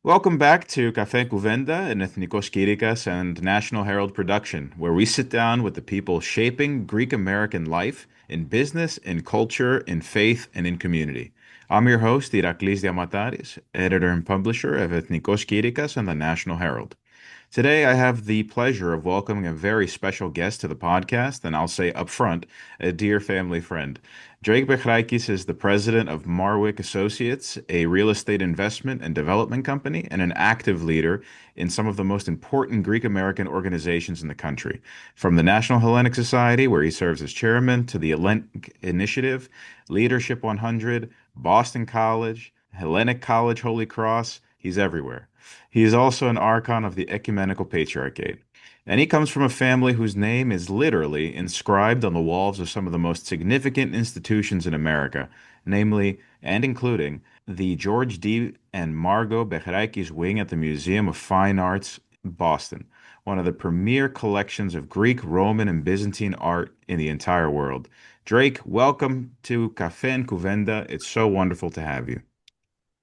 Welcome back to Kafé Kouvénta, an Ethnikos Kyrikas and National Herald production, where we sit down with the people shaping Greek American life in business, in culture, in faith, and in community. I'm your host, Iraklis Diamataris, editor and publisher of Ethnikos Kyrikas and the National Herald. Today, I have the pleasure of welcoming a very special guest to the podcast, and I'll say up front, a dear family friend. George Behrakis is the president of Marwick Associates, a real estate investment and development company, and an active leader in some of the most important Greek American organizations in the country. From the National Hellenic Society, where he serves as chairman, to the Hellenic Initiative, Leadership 100, Boston College, Hellenic College Holy Cross, he's everywhere. He is also an Archon of the Ecumenical Patriarchate. And he comes from a family whose name is literally inscribed on the walls of some of the most significant institutions in America, namely and including the George D. and Margot Behrakis Wing at the Museum of Fine Arts, Boston, one of the premier collections of Greek, Roman, and Byzantine art in the entire world. Drake, welcome to Café Kouvénta. It's so wonderful to have you.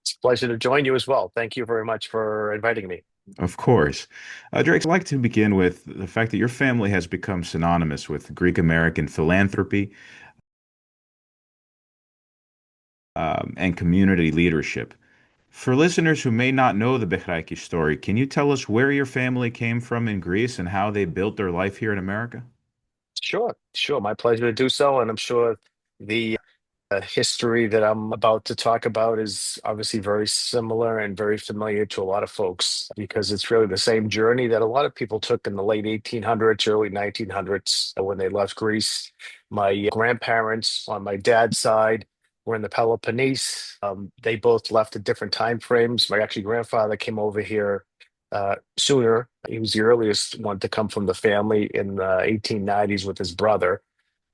It's a pleasure to join you as well. Thank you very much for inviting me. Of course. Drake, I'd like to begin with the fact that your family has become synonymous with Greek American philanthropy and community leadership. For listeners who may not know the Behrakis story, can you tell us where your family came from in Greece and how they built their life here in America? Sure, sure. My pleasure to do so. And I'm sure the history that I'm about to talk about is obviously very similar and very familiar to a lot of folks because it's really the same journey that a lot of people took in the late 1800s, early 1900s when they left Greece. My grandparents on my dad's side were in the Peloponnese. They both left at different time frames. My actually grandfather came over here sooner. He was the earliest one to come from the family in the 1890s with his brother.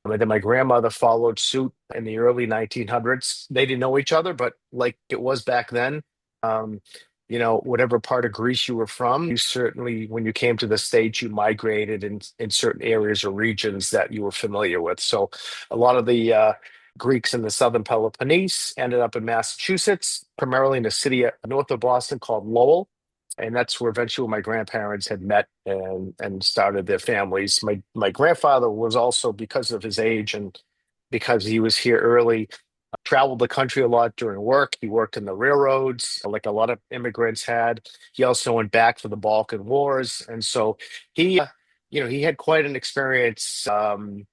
And then my grandmother followed suit in the early 1900s. They didn't know each other, but like it was back then, um, whatever part of Greece you were from, you certainly, when you came to the States, you migrated in certain areas or regions that you were familiar with. So a lot of the Greeks in the southern Peloponnese ended up in Massachusetts, primarily in a city north of Boston called Lowell. And that's where eventually my grandparents had met and started their families. My grandfather was also, because of his age and because he was here early, traveled the country a lot during work. He worked in the railroads, like a lot of immigrants had. He also went back for the Balkan Wars, and so he, he had quite an experience. And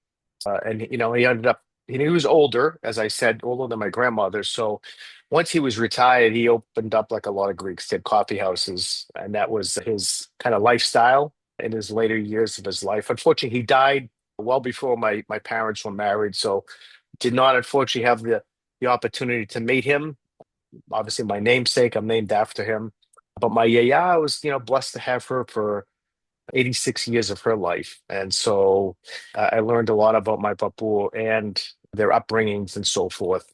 he ended up. He was older, as I said, older than my grandmother. So once he was retired, he opened up like a lot of Greeks did coffee houses, and that was his kind of lifestyle in his later years of his life. Unfortunately, he died well before my parents were married, so did not unfortunately have the opportunity to meet him. Obviously, my namesake, I'm named after him. But my yaya, I was, blessed to have her for 86 years of her life. And so I learned a lot about my papu and their upbringings and so forth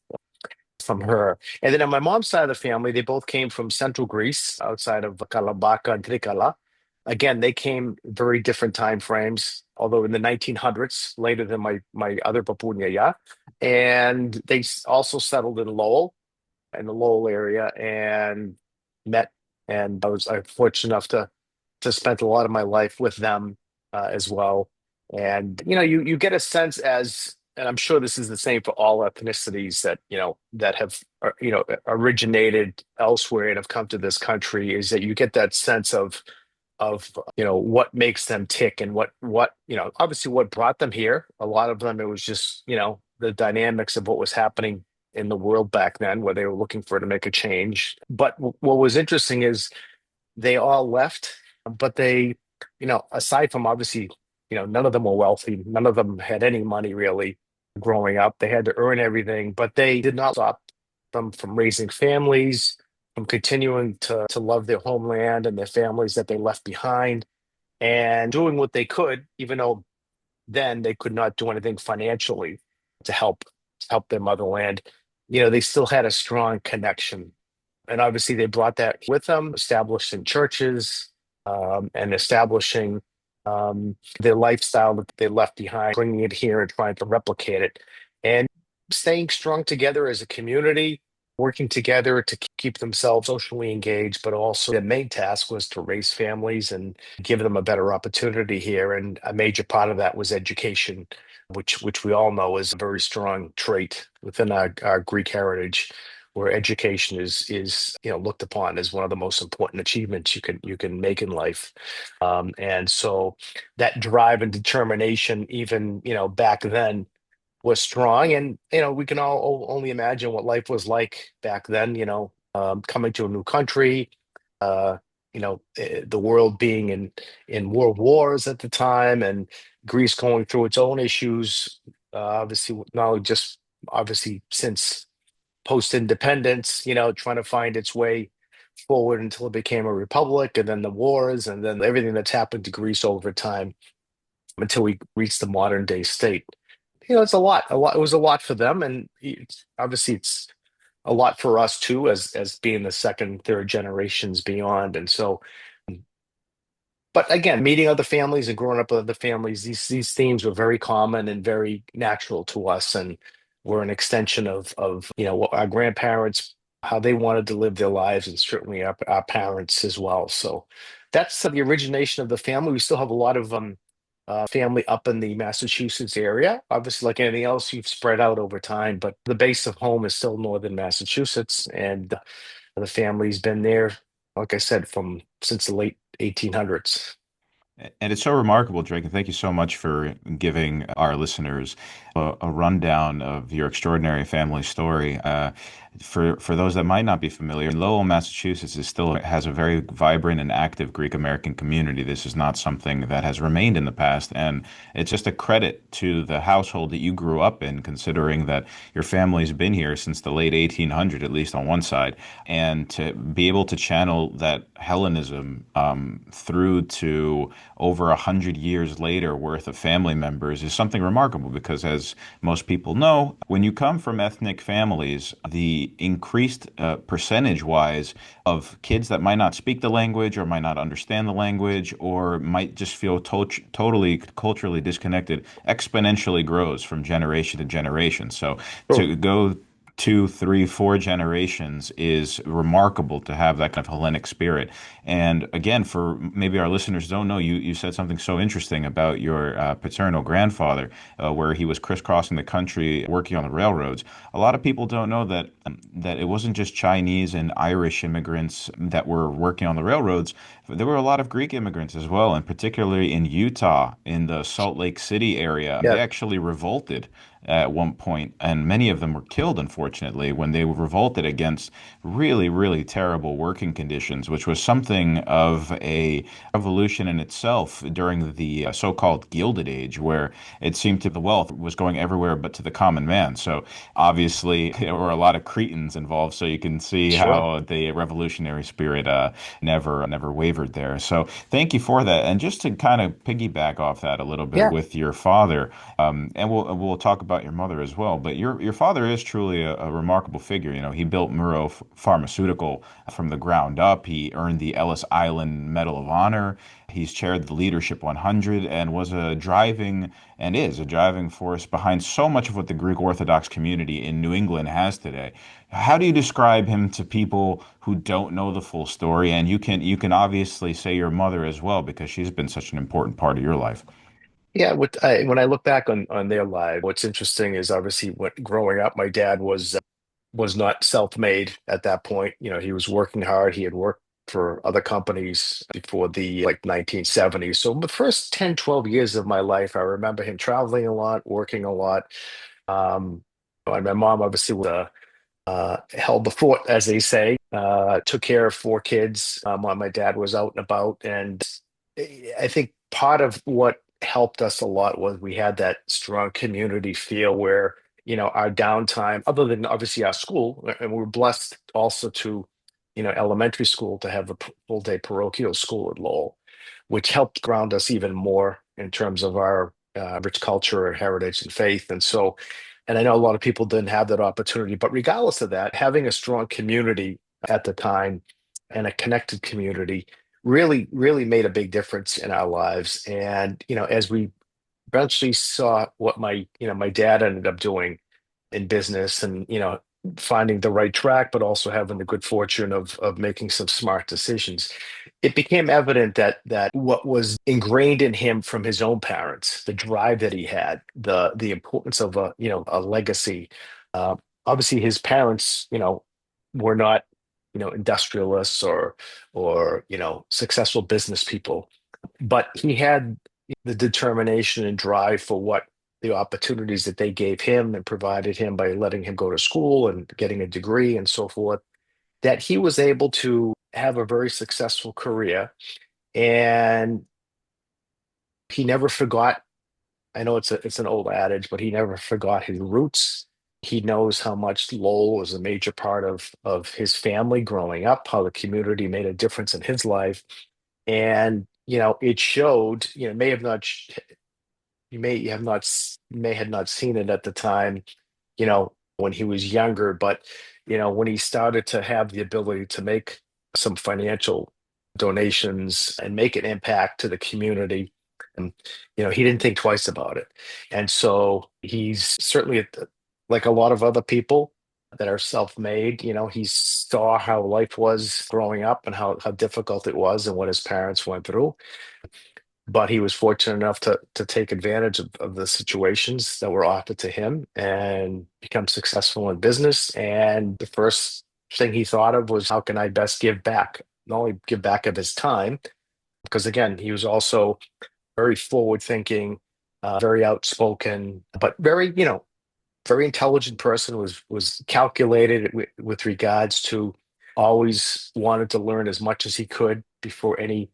from her. And then on my mom's side of the family, they both came from central Greece, outside of Kalabaka and Trikala. Again, they came very different time frames, although in the 1900s, later than my other papunya, yeah. And they also settled in Lowell, in the Lowell area, and met. And I was fortunate enough to spend a lot of my life with them as well. And you get a sense as, and I'm sure this is the same for all ethnicities that that have originated elsewhere and have come to this country, is that you get that sense of what makes them tick and what obviously what brought them here. A lot of them, it was just the dynamics of what was happening in the world back then, where they were looking for to make a change. But what was interesting is they all left, but they, aside from obviously, none of them were wealthy, none of them had any money really growing up. They had to earn everything, but they did not stop them from raising families, from continuing to love their homeland and their families that they left behind, and doing what they could, even though then they could not do anything financially to help their motherland. They still had a strong connection, and obviously they brought that with them, establishing churches, and establishing their lifestyle that they left behind, bringing it here and trying to replicate it, and staying strong together as a community. working together to keep themselves socially engaged, but also their main task was to raise families and give them a better opportunity here. And a major part of that was education, which we all know is a very strong trait within our Greek heritage, where education is looked upon as one of the most important achievements you can make in life. And so that drive and determination, even back then, was strong. And we can all only imagine what life was like back then. Coming to a new country, the world being in world wars at the time, and Greece going through its own issues. Obviously, not only just obviously since post-independence, trying to find its way forward until it became a republic, and then the wars, and then everything that's happened to Greece over time until we reached the modern day state. It's a lot, a lot. It was a lot for them, and obviously it's a lot for us too, as being the second, third generations beyond. And so, but again, meeting other families and growing up with other families, these themes were very common and very natural to us, and were an extension of what our grandparents, how they wanted to live their lives, and certainly our parents as well. So that's the origination of the family. We still have a lot of family up in the Massachusetts area. Obviously, like anything else, you've spread out over time, but the base of home is still northern Massachusetts, and the family's been there, like I said, from since the late 1800s. And it's so remarkable, Drake, and thank you so much for giving our listeners a rundown of your extraordinary family story. For those that might not be familiar, Lowell, Massachusetts is still has a very vibrant and active Greek American community. This is not something that has remained in the past, and it's just a credit to the household that you grew up in, considering that your family's been here since the late 1800s, at least on one side, and to be able to channel that Hellenism through to over 100 years later worth of family members is something remarkable because, as most people know, when you come from ethnic families, the increased percentage wise of kids that might not speak the language or might not understand the language or might just feel totally culturally disconnected exponentially grows from generation to generation. So Sure. to go two, three, four generations is remarkable to have that kind of Hellenic spirit. And again, for maybe our listeners don't know, you said something so interesting about your paternal grandfather, where he was crisscrossing the country working on the railroads. A lot of people don't know that it wasn't just Chinese and Irish immigrants that were working on the railroads. There were a lot of Greek immigrants as well, and particularly in Utah, in the Salt Lake City area. They Yeah. actually revolted at one point, and many of them were killed, unfortunately, when they revolted against really, really terrible working conditions, which was something of a revolution in itself during the so-called Gilded Age, where it seemed to the wealth was going everywhere but to the common man. So obviously, there were a lot of Cretans involved, so you can see Sure. how the revolutionary spirit never wavered there. So thank you for that. And just to kind of piggyback off that a little bit Yeah. with your father, and we'll talk about your mother as well. But your father is truly a remarkable figure. You know, he built Muro Pharmaceutical from the ground up. He earned the Ellis Island Medal of Honor. He's chaired the Leadership 100 and was a driving and is a driving force behind so much of what the Greek Orthodox community in New England has today. How do you describe him to people who don't know the full story? And you can obviously say your mother as well because she's been such an important part of your life. Yeah, when I look back on their life, what's interesting is obviously growing up, my dad was not self-made at that point. He was working hard. He had worked for other companies before the like 1970s. So the first 10, 12 years of my life, I remember him traveling a lot, working a lot. And my mom obviously was held the fort, as they say, took care of four kids while my dad was out and about. And I think part of what helped us a lot was we had that strong community feel where, our downtime, other than obviously our school, and we were blessed also to, elementary school to have a full day parochial school at Lowell, which helped ground us even more in terms of our rich culture, heritage, and faith. And so, and I know a lot of people didn't have that opportunity, but regardless of that, having a strong community at the time and a connected community really, really made a big difference in our lives. And, as we eventually saw what my dad ended up doing in business, and, finding the right track, but also having the good fortune of making some smart decisions. It became evident that what was ingrained in him from his own parents, the drive that he had, the importance of a legacy. Uh, Obviously, his parents, were not, industrialists or successful business people, but he had the determination and drive for what the opportunities that they gave him and provided him by letting him go to school and getting a degree and so forth, that he was able to have a very successful career. And he never forgot. I know it's an old adage, but he never forgot his roots. He knows how much Lowell was a major part of his family growing up, how the community made a difference in his life. And it showed, may have not you may have not may had not seen it at the time, when he was younger, but when he started to have the ability to make some financial donations and make an impact to the community, and he didn't think twice about it. And so he's certainly like a lot of other people that are self-made. He saw how life was growing up and how difficult it was and what his parents went through, but he was fortunate enough to take advantage of the situations that were offered to him and become successful in business. And the first thing he thought of was, how can I best give back? Not only give back of his time, because again, he was also very forward thinking, very outspoken, but very intelligent person, was calculated with regards to always wanted to learn as much as he could before any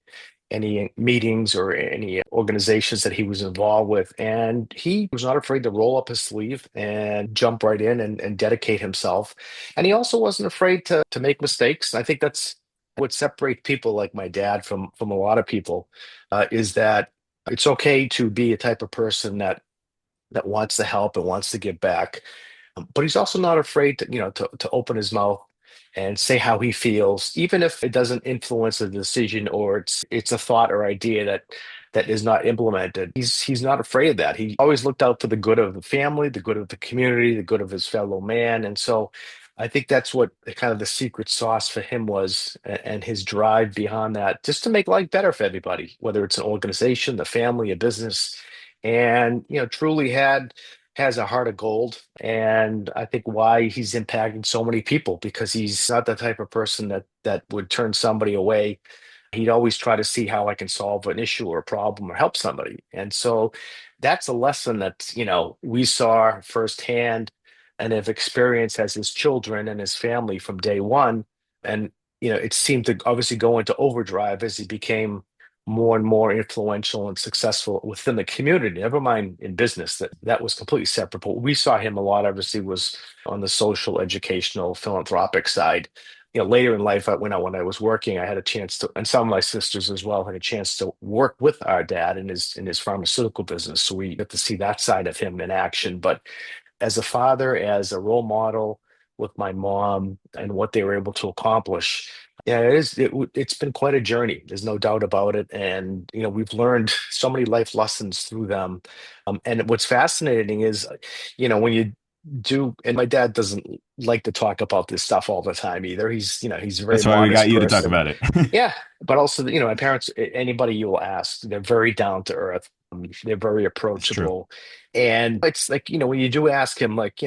meetings or any organizations that he was involved with. And he was not afraid to roll up his sleeve and jump right in and dedicate himself. And he also wasn't afraid to make mistakes. I think that's what separates people like my dad from a lot of people, is that it's okay to be a type of person that wants to help and wants to give back. But he's also not afraid to open his mouth and say how he feels, even if it doesn't influence a decision or it's a thought or idea that is not implemented. He's not afraid of that. He always looked out for the good of the family, the good of the community, the good of his fellow man. And so I think that's what kind of the secret sauce for him was, and his drive behind that, just to make life better for everybody, whether it's an organization, the family, a business. And truly has a heart of gold. And I think why he's impacting so many people, because he's not the type of person that would turn somebody away. He'd always try to see how I can solve an issue or a problem or help somebody. And so that's a lesson that, we saw firsthand and have experienced as his children and his family from day one. And, it seemed to obviously go into overdrive as he became more and more influential and successful within the community, never mind in business. That was completely separate. But we saw him a lot, obviously, was on the social, educational, philanthropic side. Later in life, when I was working, I had a chance to, and some of my sisters as well had a chance to work with our dad in his pharmaceutical business. So we get to see that side of him in action. But as a father, as a role model with my mom and what they were able to accomplish. Yeah, it's been quite a journey. There's no doubt about it. And, we've learned so many life lessons through them. And what's fascinating is, when you do, and my dad doesn't like to talk about this stuff all the time either. He's a very That's why we got modest you to talk person. about it. Yeah, but also, my parents, anybody you will ask, they're very down to earth. They're very It's true. approachable. And it's like, when you do ask him, like,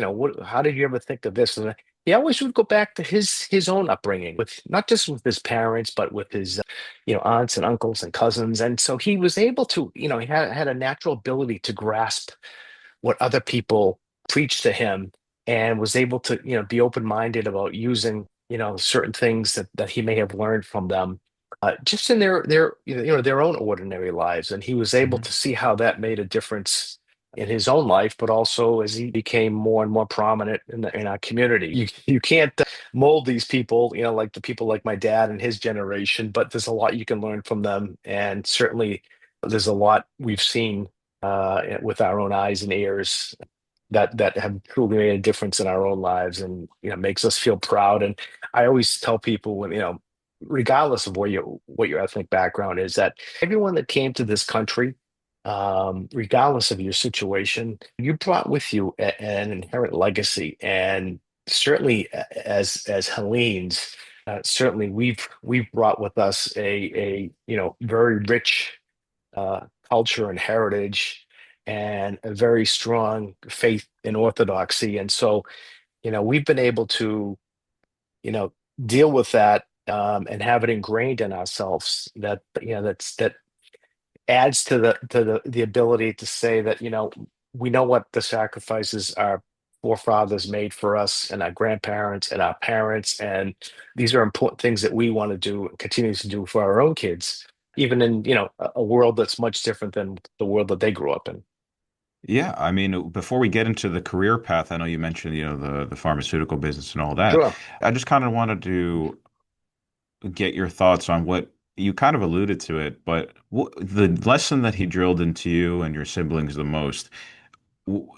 how did you ever think of this? And he always would go back to his own upbringing, with not just with his parents, but with his, aunts and uncles and cousins. And so he was able to, he had a natural ability to grasp what other people preached to him, and was able to be open-minded about using certain things that he may have learned from them, just in their own ordinary lives. And he was able Mhm. to see how that made a difference in his own life, but also as he became more and more prominent in our community. You can't mold these people, like the people like my dad and his generation, but there's a lot you can learn from them. And certainly there's a lot we've seen with our own eyes and ears that have truly made a difference in our own lives, and makes us feel proud. And I always tell people, when regardless of what your ethnic background is, that everyone that came to this country, regardless of your situation, you brought with you an inherent legacy. And certainly as Hellenes, certainly we've brought with us a very rich culture and heritage and a very strong faith in orthodoxy. And so, we've been able to, you know, deal with that and have it ingrained in ourselves that, that adds to the ability to say that, we know what the sacrifices our forefathers made for us and our grandparents and our parents, and these are important things that we want to do and continue to do for our own kids, even in, a world that's much different than the world that they grew up in. Yeah, I mean, before we get into the career path, I know you mentioned, the pharmaceutical business and all that. Sure. I just kind of wanted to get your thoughts on what you kind of alluded to it, but the lesson that he drilled into you and your siblings the most.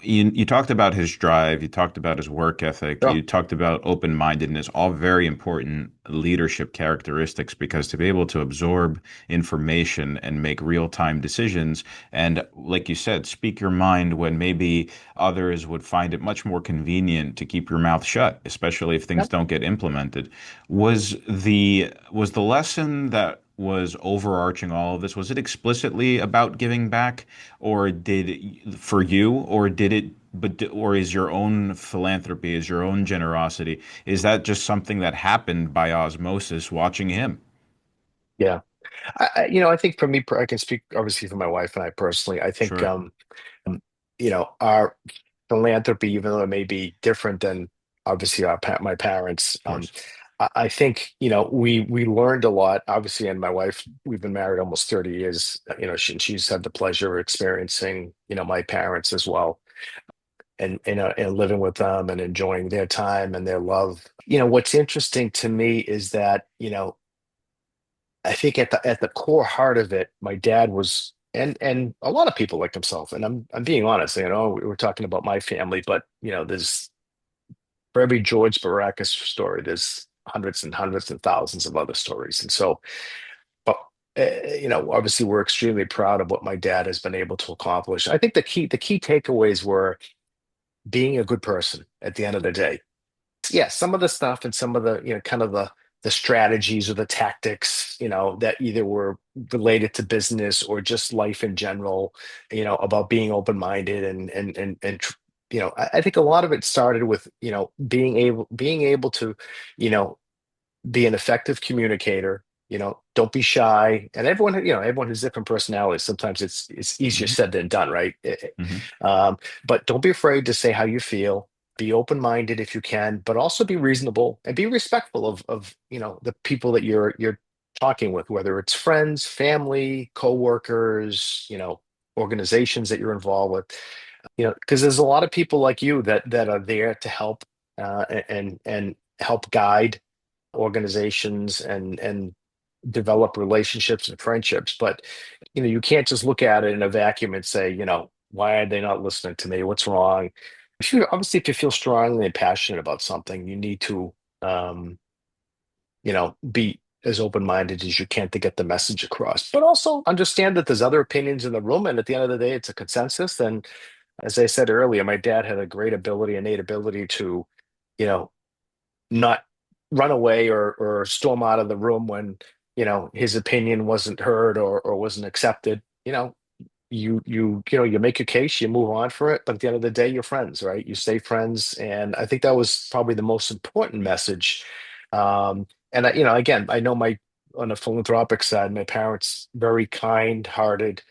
You talked about his drive, you talked about his work ethic, Sure. you talked about open-mindedness, all very important leadership characteristics because to be able to absorb information and make real-time decisions and, like you said, speak your mind when maybe others would find it much more convenient to keep your mouth shut, especially if things Yep. don't get implemented. Was the lesson that was overarching all of this, was it explicitly about giving back? Or for you, or did it, or is your own philanthropy, is your own generosity, is that just something that happened by osmosis watching him? Yeah. I think for me, I can speak obviously for my wife and I personally. I think, Sure, our philanthropy, even though it may be different than obviously my parents, of course. I think, we learned a lot. Obviously, and my wife, we've been married almost 30 years. She's had the pleasure of experiencing, my parents as well, and living with them and enjoying their time and their love. What's interesting to me is that, I think at the core heart of it, my dad was, and a lot of people like himself. And I'm being honest. We were talking about my family, but there's for every George Behrakis story, there's hundreds and hundreds and thousands of other stories. And so, but obviously, we're extremely proud of what my dad has been able to accomplish. I think the key takeaways were being a good person at the end of the day. Yeah, some of the stuff and some of the, kind of the strategies or the tactics, that either were related to business or just life in general, about being open-minded and I think a lot of it started with, being able to, you know, be an effective communicator. Don't be shy. And everyone has different personalities. Sometimes it's easier Hmm. said than done, right? Hmm. But don't be afraid to say how you feel. Be open-minded if you can, but also be reasonable and be respectful of the people that you're talking with, whether it's friends, family, co-workers, organizations that you're involved with. Because there's a lot of people like you that are there to help and help guide organizations and develop relationships and friendships. But you can't just look at it in a vacuum and say, why are they not listening to me? What's wrong? If you feel strongly and passionate about something, you need to um, be as open-minded as you can to get the message across. But also understand that there's other opinions in the room, and at the end of the day, it's a consensus. And as I said earlier, my dad had a great ability, innate ability to, you know, not run away or storm out of the room when his opinion wasn't heard or wasn't accepted. You make your case, you move on for it, but at the end of the day, you're friends, right? You stay friends, and I think that was probably the most important message. And again, I know my on the philanthropic side, my parents very kind-hearted.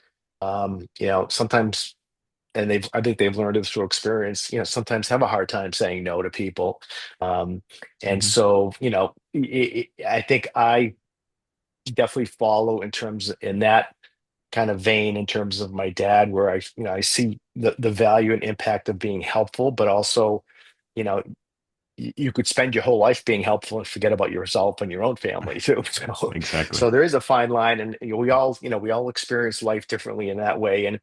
Sometimes, and I think they've learned it through experience, sometimes have a hard time saying no to people. Um, and Hmm. so, I think I definitely follow in that kind of vein in terms of my dad, where I see the value and impact of being helpful, but also, you know, you could spend your whole life being helpful and forget about yourself and your own family too. So, Exactly. so there is a fine line, and we all experience life differently in that way. And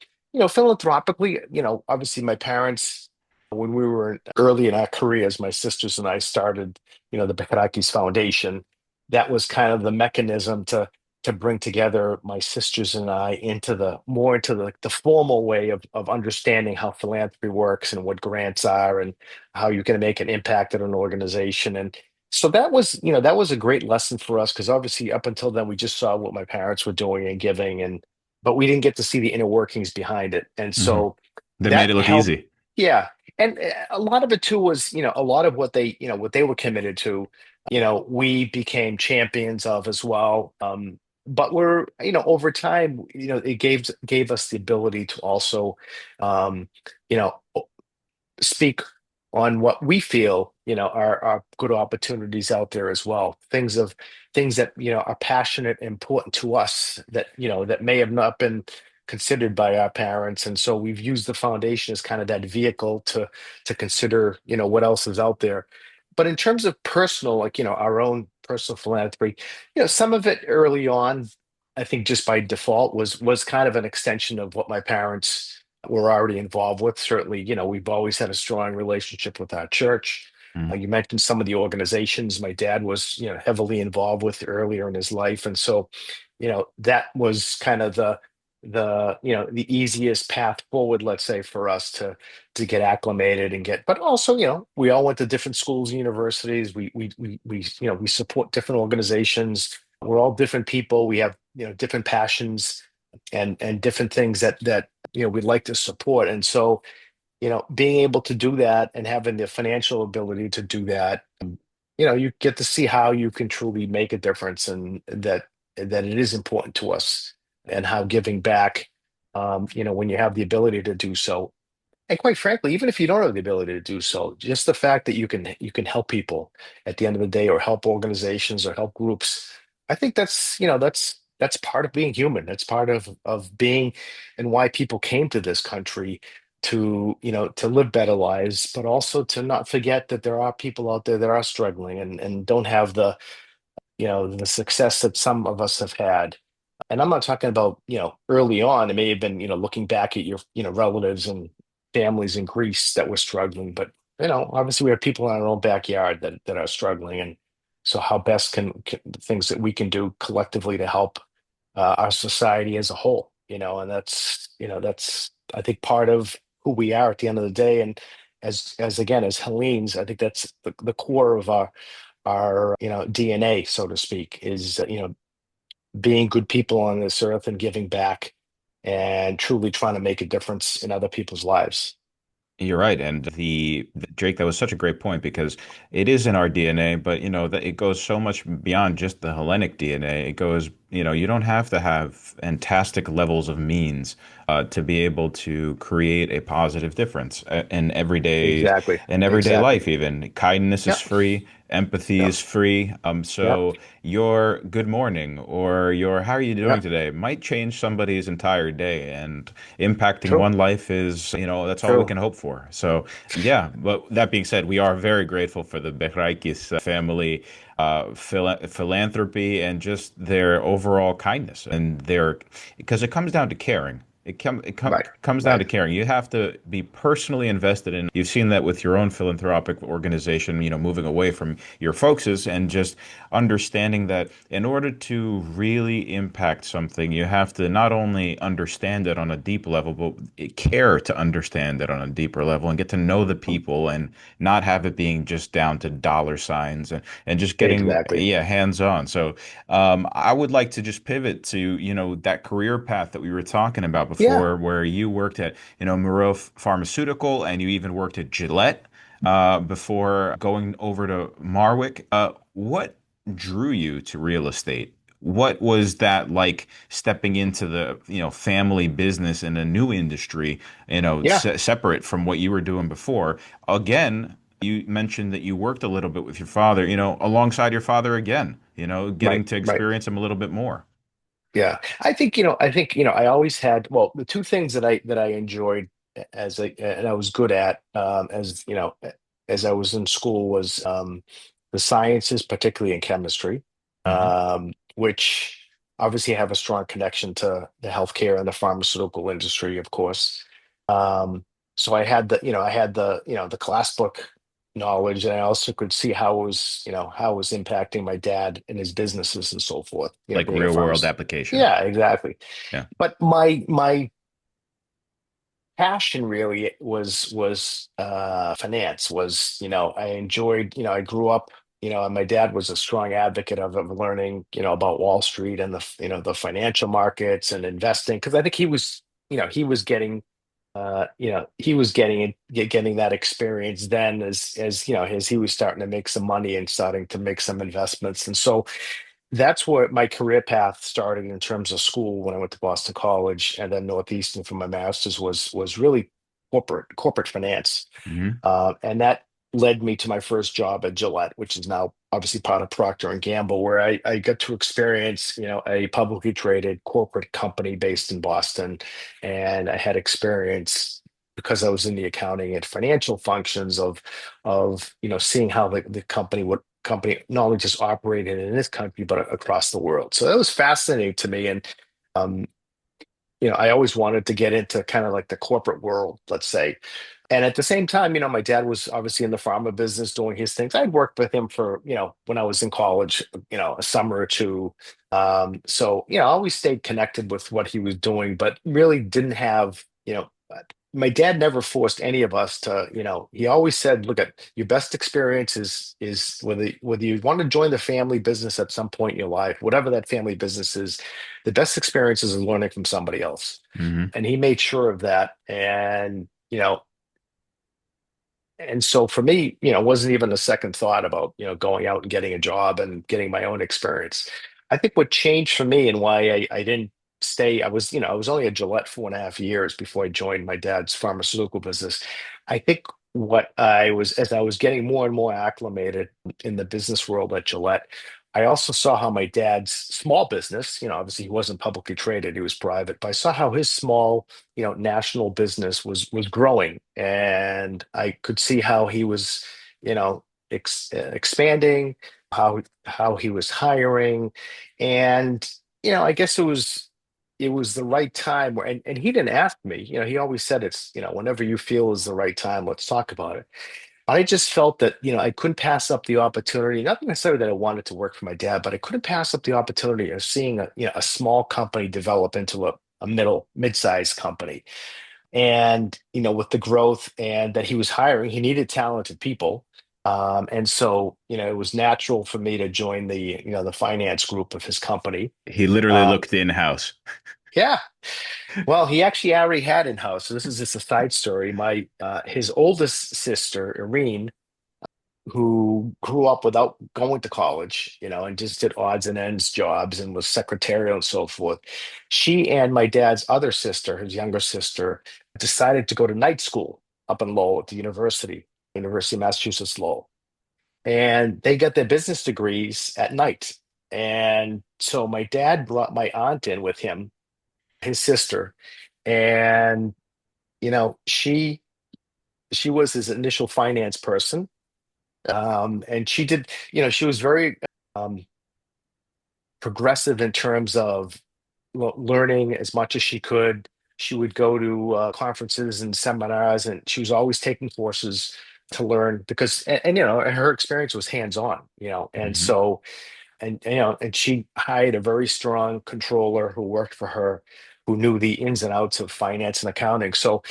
philanthropically, obviously my parents, when we were early in our careers, my sisters and I started, the Behrakis Foundation. That was kind of the mechanism to to bring together my sisters and I into the formal way of understanding how philanthropy works and what grants are and how you can make an impact at an organization. And so that was a great lesson for us because obviously up until then we just saw what my parents were doing and giving, and but we didn't get to see the inner workings behind it. And Hmm. so They made it that look helped. easy. Yeah. And a lot of it too was, a lot of what what they were committed to, we became champions of as well. But over time, it gave us the ability to also, um, you know, speak on what we feel, are good opportunities out there as well. Things that, are passionate and important to us that, that may have not been considered by our parents. And so we've used the foundation as kind of that vehicle to consider, what else is out there. But in terms of personal, like, our own personal philanthropy, some of it early on, I think just by default was kind of an extension of what my parents were already involved with. Certainly, we've always had a strong relationship with our church. Mm. You mentioned some of the organizations my dad was, heavily involved with earlier in his life, and so, that was kind of the easiest path forward, let's say, for us to get acclimated and get. But also, we all went to different schools and universities. We support different organizations. We're all different people. We have different passions and different things that we'd like to support. And so, being able to do that and having the financial ability to do that, you get to see how you can truly make a difference and that it is important to us and how giving back, when you have the ability to do so. And quite frankly, even if you don't have the ability to do so, just the fact that you can help people at the end of the day, or help organizations or help groups, I think that's part of being human. That's part of being, and why people came to this country to live better lives, but also to not forget that there are people out there that are struggling and don't have the success that some of us have had. And I'm not talking about, early on. It may have been, looking back at your, relatives and families in Greece that were struggling, but obviously we have people in our own backyard that are struggling. And so how best can things that we can do collectively to help our society as a whole, and that's I think part of who we are at the end of the day. And as again, as Hellenes, I think that's the core of our DNA, so to speak, is being good people on this earth and giving back and truly trying to make a difference in other people's lives. You're right, and Drake, that was such a great point because it is in our DNA, but that it goes so much beyond just the Hellenic DNA. It goes, you don't have to have fantastic levels of means to be able to create a positive difference Exactly. in everyday Exactly. life. Even kindness is Yep. free, empathy Yep. is free. Yep. So your good morning or your how are you doing Yep. today might change somebody's entire day, and impacting True. one life is, that's all we True. can hope for. So, yeah, but that being said, we are very grateful for the Behrakis family, philanthropy, and just their overall kindness and because it comes down to caring. Right. Comes down Right. to caring. You have to be personally invested in. You've seen that with your own philanthropic organization, moving away from your folks's and just understanding that in order to really impact something, you have to not only understand it on a deep level, but care to understand it on a deeper level and get to know the people and not have it being just down to dollar signs and just getting, Exactly. yeah, hands on. So I would like to just pivot to, that career path that we were talking about Yeah. before, where you worked at, Muro Pharmaceutical and you even worked at Gillette before going over to Marwick. What drew you to real estate? What was that like stepping into the, family business in a new industry, Yeah. separate from what you were doing before? Again, you mentioned that you worked a little bit with your father, alongside your father again, getting Right. to Right. experience him a little bit more. Yeah, I always had, well, the two things that I enjoyed and I was good at, as I was in school was the sciences, particularly in chemistry, Hmm. which obviously have a strong connection to the healthcare and the pharmaceutical industry, of course. Um, so I had the class book knowledge, and I also could see how it was, how it was impacting my dad and his businesses and so forth, Like being a real world pharmacist. application. Yeah, exactly. Yeah. But my passion really was finance. Was, I enjoyed, I grew up, and my dad was a strong advocate of learning, about Wall Street and the financial markets and investing, because I think he was getting he was getting that experience then, as he was starting to make some money and starting to make some investments. And so that's where my career path started in terms of school, when I went to Boston College and then Northeastern for my master's, was really corporate finance. Hmm. And that led me to my first job at Gillette, which is now obviously part of Procter and Gamble, where I got to experience, a publicly traded corporate company based in Boston. And I had experience, because I was in the accounting and financial functions, of seeing how the company not only just operated in this country but across the world. So that was fascinating to me. And um, I always wanted to get into kind of like the corporate world, let's say. And at the same time, my dad was obviously in the pharma business doing his things. I'd worked with him for, when I was in college, a summer or two. So, I always stayed connected with what he was doing, but really didn't have, my dad never forced any of us to, he always said, look, at your best experience is whether you want to join the family business at some point in your life, whatever that family business is, the best experiences is learning from somebody else. Hmm. And he made sure of that. And so for me, it wasn't even a second thought about, going out and getting a job and getting my own experience. I think what changed for me and why I didn't stay, I was only at Gillette 4.5 years before I joined my dad's pharmaceutical business. I think as I was getting more and more acclimated in the business world at Gillette, I also saw how my dad's small business, obviously he wasn't publicly traded, he was private, but I saw how his small, national business was growing, and I could see how he was, expanding, how he was hiring, and I guess it was the right time where, and he didn't ask me, he always said, it's, whenever you feel is the right time, let's talk about it. I just felt that, I couldn't pass up the opportunity, not necessarily that I wanted to work for my dad, but I couldn't pass up the opportunity of seeing a small company develop into a mid-sized company. And, with the growth and that he was hiring, he needed talented people. And so, it was natural for me to join the finance group of his company. He literally Um, looked in-house. yeah, well, he actually already had in-house. So this is just a side story. His oldest sister, Irene, who grew up without going to college, and just did odds and ends jobs and was secretarial and so forth. She and my dad's other sister, his younger sister, decided to go to night school up in Lowell at the University of Massachusetts Lowell. And they got their business degrees at night. And so my dad brought my aunt in with him, his sister, and she was his initial finance person. And she did, she was very um, progressive in terms of learning as much as she could. She would go to conferences and seminars, and she was always taking courses to learn, because, and her experience was hands-on, and Hmm. so, and she hired a very strong controller who worked for her, who knew the ins and outs of finance and accounting. So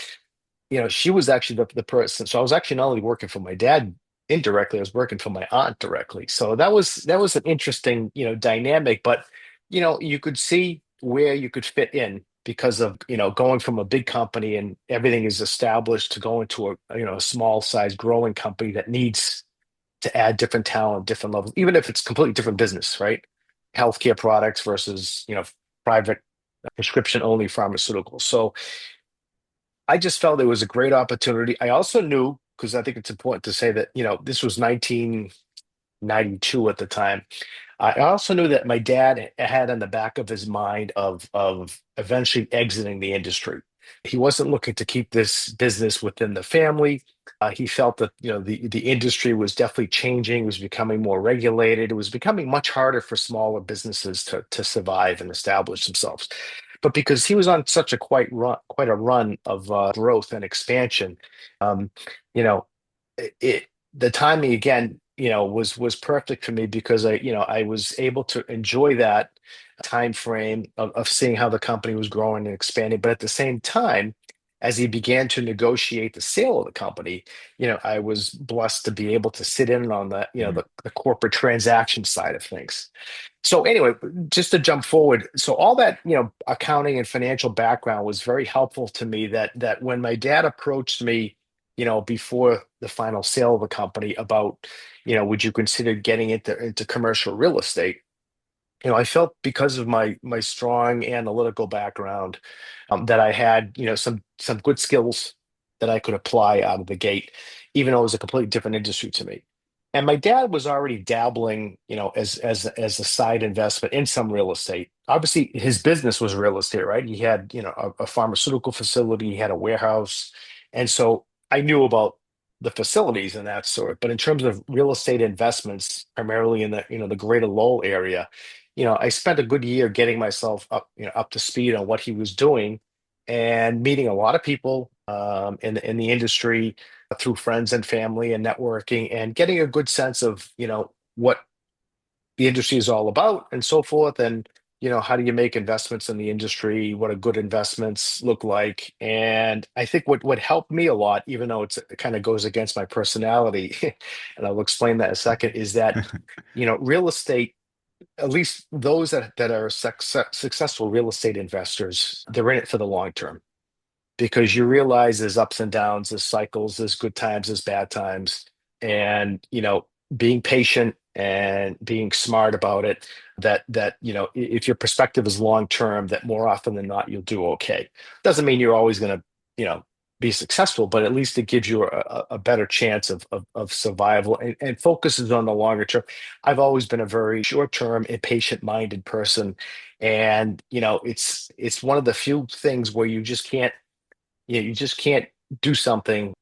she was actually the person. So I was actually not only working for my dad indirectly, I was working for my aunt directly. So that was an interesting, dynamic. But you could see where you could fit in, because of going from a big company and everything is established, to go into a small size growing company that needs to add different talent, different levels, even if it's completely different business, right? Healthcare products versus private prescription only pharmaceuticals. So I just felt it was a great opportunity. I also knew, because I think it's important to say that, this was 1992 at the time. I also knew that my dad had on the back of his mind of eventually exiting the industry. He wasn't looking to keep this business within the family. He felt that the industry was definitely changing. It was becoming more regulated. It was becoming much harder for smaller businesses to survive and establish themselves. But because he was on such a quite a run of growth and expansion, um, you know, the timing again, was perfect for me because I was able to enjoy that time frame of seeing how the company was growing and expanding. But at the same time, as he began to negotiate the sale of the company, I was blessed to be able to sit in on the corporate transaction side of things. So anyway, just to jump forward, so all that, accounting and financial background was very helpful to me that when my dad approached me, before the final sale of the company about, would you consider getting into commercial real estate? I felt because of my strong analytical background, that I had, some good skills that I could apply out of the gate, even though it was a completely different industry to me. And my dad was already dabbling, as a side investment in some real estate. Obviously, his business was real estate, right? He had, a pharmaceutical facility, he had a warehouse, and so I knew about the facilities and that sort. But in terms of real estate investments, primarily in the greater Lowell area, I spent a good year getting myself up to speed on what he was doing and meeting a lot of people in the industry through friends and family and networking and getting a good sense of, what the industry is all about and so forth. And, how do you make investments in the industry? What do good investments look like? And I think what helped me a lot, even though it kind of goes against my personality, and I'll explain that in a second, is that, real estate, at least those that are successful real estate investors, they're in it for the long term because you realize there's ups and downs, there's cycles, there's good times, there's bad times, and being patient and being smart about it. That if your perspective is long term, that more often than not you'll do okay. Doesn't mean you're always going to be successful, but at least it gives you a better chance of survival and focuses on the longer term. I've always been a very short term, impatient minded person, and it's one of the few things where you just can't do something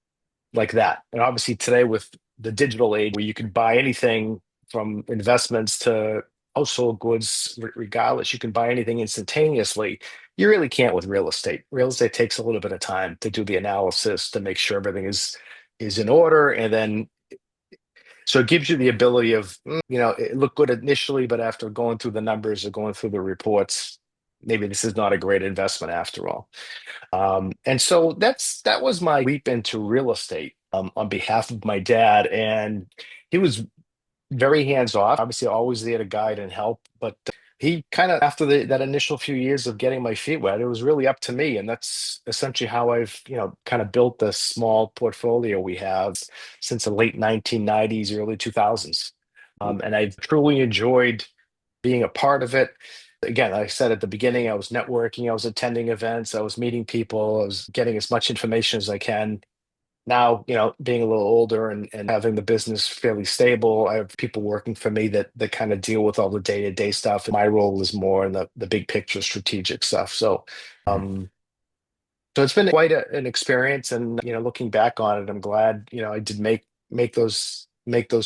like that. And obviously today with the digital age where you can buy anything from investments to household goods, regardless, you can buy anything instantaneously. You really can't with real estate. Real estate takes a little bit of time to do the analysis to make sure everything is in order. And then so it gives you the ability of, it looked good initially, but after going through the numbers or going through the reports, maybe this is not a great investment after all. And so that was my leap into real estate, on behalf of my dad, and he was very hands off. Obviously, always there to guide and help, but he kind of after that initial few years of getting my feet wet, it was really up to me, and that's essentially how I've kind of built the small portfolio we have since the late 1990s, early 2000s, and I've truly enjoyed being a part of it. Again, like I said at the beginning, I was networking, I was attending events, I was meeting people, I was getting as much information as I can. Now, being a little older and having the business fairly stable, I have people working for me that kind of deal with all the day-to-day stuff. My role is more in the big picture strategic stuff. Um, so it's been quite an experience, and looking back on it, I'm glad I did make those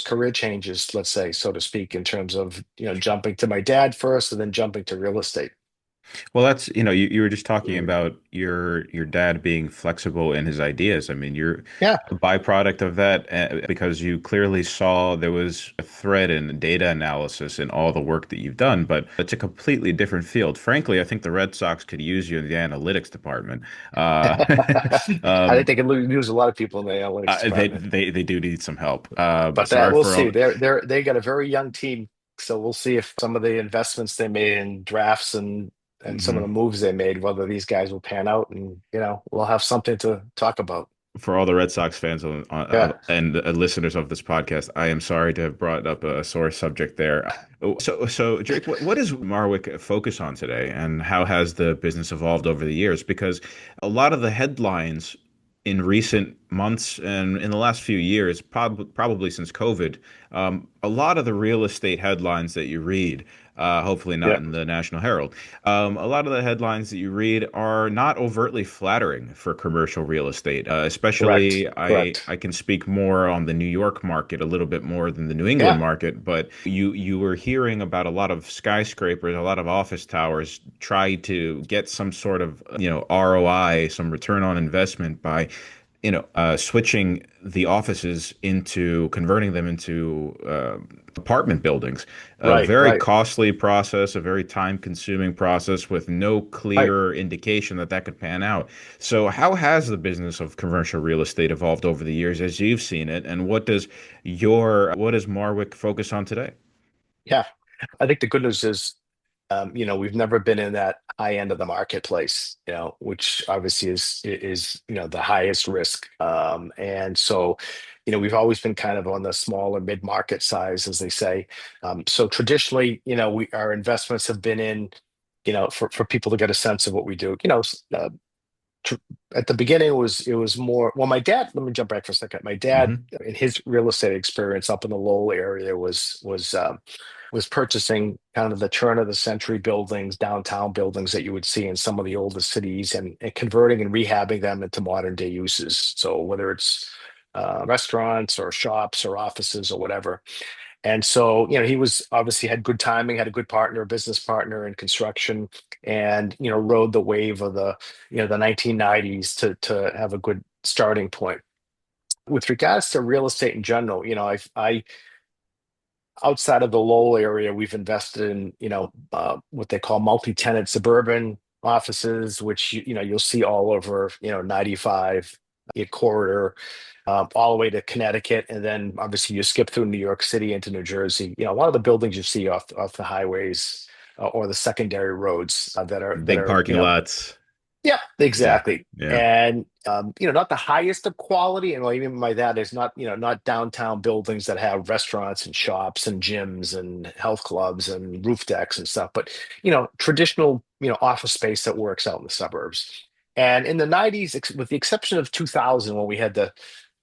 career changes, let's say, so to speak, in terms of jumping to my dad first and then jumping to real estate. Well, that's, you were just talking about your dad being flexible in his ideas. I mean, you're Yeah, a byproduct of that because you clearly saw there was a thread in data analysis in all the work that you've done, but it's a completely different field. Frankly, I think the Red Sox could use you in the analytics department. Uh, I think um, they can lose a lot of people in the analytics they, department. they do need some help. But that Sorry we'll for see. all. They got a very young team, so we'll see if some of the investments they made in drafts and some of the Mhm. moves they made, whether these guys will pan out, and we'll have something to talk about. For all the Red Sox fans Yeah, and listeners of this podcast, I am sorry to have brought up a sore subject there. So Drake, what does Marwick focus on today, and how has the business evolved over the years? Because a lot of the headlines in recent months and in the last few years, probably since COVID, a lot of the real estate headlines that you read, hopefully not yeah, in the National Herald, a lot of the headlines that you read are not overtly flattering for commercial real estate. correct, Especially, I correct. can speak more on the New York market a little bit more than the New England Yeah, market. But you were hearing about a lot of skyscrapers, a lot of office towers try to get some sort of ROI, some return on investment by switching the offices into converting them into apartment buildings. A Right, very right, costly process, a very time-consuming process with no right. clear indication that that could pan out. So, how has the business of commercial real estate evolved over the years as you've seen it, and what does Marwick focus on today? Yeah. I think the good news is, we've never been in that high end of the marketplace, which obviously is the highest risk. And so, we've always been kind of on the smaller mid-market size, as they say. So traditionally, our investments have been in, for people to get a sense of what we do. Tr- at the beginning it was more, well, my dad, let me jump back for a second. My dad, Hmm. in his real estate experience up in the Lowell area, was purchasing kind of the turn of the century buildings, downtown buildings that you would see in some of the oldest cities, and converting and rehabbing them into modern day uses. So whether it's restaurants or shops or offices or whatever. And so, he was obviously had good timing, had a good partner, business partner in construction, and rode the wave of the 1990s to have a good starting point. With regards to real estate in general, I outside of the Lowell area, we've invested in, what they call multi-tenant suburban offices, which you'll see all over, 95 corridor, all the way to Connecticut, and then obviously you skip through New York City into New Jersey. A lot of the buildings you see off the highways, or the secondary roads, that Big are parking lots. yeah, Yeah, exactly. yeah. And not the highest of quality, and what I mean by that is not, not downtown buildings that have restaurants and shops and gyms and health clubs and roof decks and stuff, but traditional, office space that works out in the suburbs. And in the 90s, with the exception of 2000, when we had